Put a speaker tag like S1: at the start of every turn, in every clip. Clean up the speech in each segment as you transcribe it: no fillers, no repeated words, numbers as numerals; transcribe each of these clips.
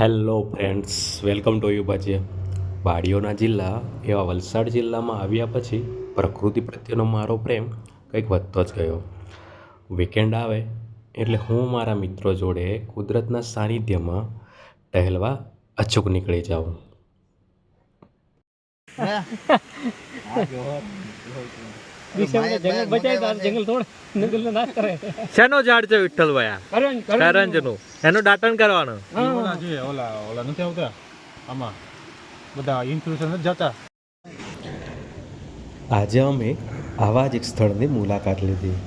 S1: Hello friends, welcome to you ભજીયા. વાડીઓના જિલ્લા એવા વલસાડ જિલ્લામાં આવ્યા પછી પ્રકૃતિ પ્રત્યેનો મારો પ્રેમ કંઈક વધતો જ ગયો. વીકેન્ડ આવે એટલે હું મારા મિત્રો જોડે કુદરતના સાનિધ્યમાં ટહેલવા અચૂક નીકળી જાઉં.
S2: શેનો ઝાડ છે વિઠ્ઠલભાઈ? કરંજનું. એનું દાંતણ કરવાનું.
S3: ઓલા નથી આવતા આમાં બધા ઇન્ફ્લુએન્સર નથી જતા.
S1: આજે અમે આવા જ એક સ્થળની મુલાકાત લીધી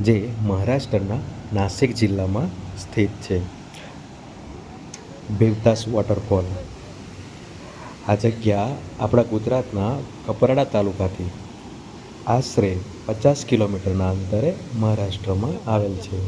S1: જે મહારાષ્ટ્રના નાસિક જિલ્લામાં સ્થિત છે. બેવતાસ વોટરફોલ. આ જગ્યા આપણા ગુજરાતના કપરાડા તાલુકાથી આશરે 50 કિલોમીટરના અંતરે મહારાષ્ટ્રમાં આવેલ છે.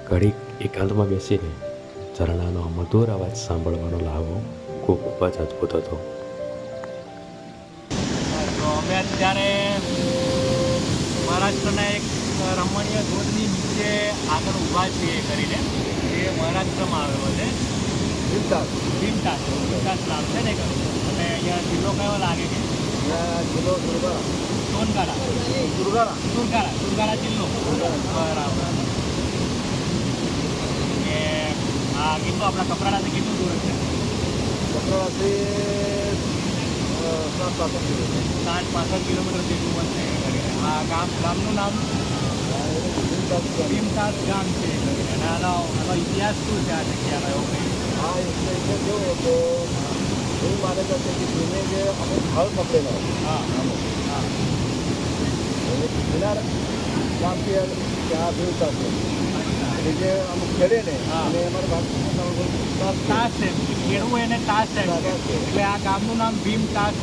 S1: ઘડીક એકાંતમાં બેસીને ઝરણાનો મધુર અવાજ સાંભળવાનો લાવો ખૂબ જ અદ્ભુત હતો.
S3: તો અમે અત્યારે મહારાષ્ટ્રના એક રમણીય ધોધની નીચે આગળ ઊભા છીએ કરીને એ મહારાષ્ટ્રમાં આવેલો છે. ભીમતાસ નામ છે ને. અને અહીંયા જિલ્લો કયો લાગે છે? જિલ્લો સુરગાળા જિલ્લો. બરાબર. આ કેટલું આપણા કપરાડાથી કેટલું દૂર છે? કપરાડાથી 60-65 કિલોમીટર જેટલું છે. આ ગામનું નામ ભીમતાસ ગામ છે. અને આનો ઇતિહાસ શું છે આ જગ્યાનો? એવું કંઈ
S4: હા, એટલે કેવું તો એવું માન્યતા છે કે જેને જે અમુક હળ પકડેલો.
S3: હા
S4: મિનાર ગામથી ત્યાં ભીમતાસ છે. એટલે જે અમુક ખેડે ને અને અમારા
S3: તાસ છે. ખેડવું એને તાસ છે. એટલે આ ગામનું નામ ભીમતાસ.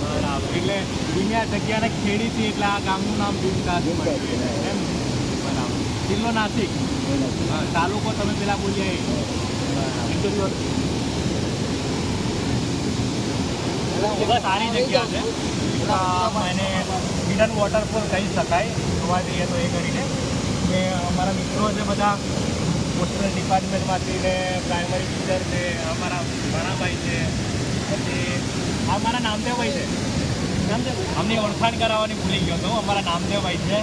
S3: બરાબર. એટલે દુનિયા જગ્યાને ખેડી હતી એટલે આ ગામનું નામ ભીમતાસ પડ્યું એમ. બરાબર. જિલ્લો નાસિક. તાલુકો તમે પેલા બોલ્યા એ સારી જગ્યા છે. એને હિડન વોટરફોલ કહી શકાય જોવા જઈએ તો. એ કરીને કે અમારા મિત્રો છે બધા હોસ્પિટલ ડિપાર્ટમેન્ટમાંથી ને પ્રાઇમરી ટીચર છે. અમારા ભણાભાઈ છે. પછી આ મારા નામદેવભાઈ છે. અમને ઓળખાણ કરાવવાની ભૂલી ગયો હતો. અમારા નામદેવભાઈ છે.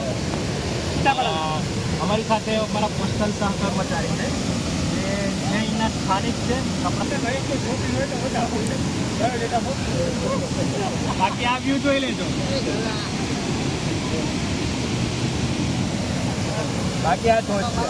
S3: અમારી સાથે અમારા પોસ્ટલ સહકર્મચારી છે જે અહીંના સ્થાનિક છે. બાકી આ વ્યૂ જોઈ લેજો. બાકી આ ધોધ છે.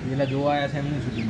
S3: એટલે જોવા આવ્યા છે એમની શૂટિંગ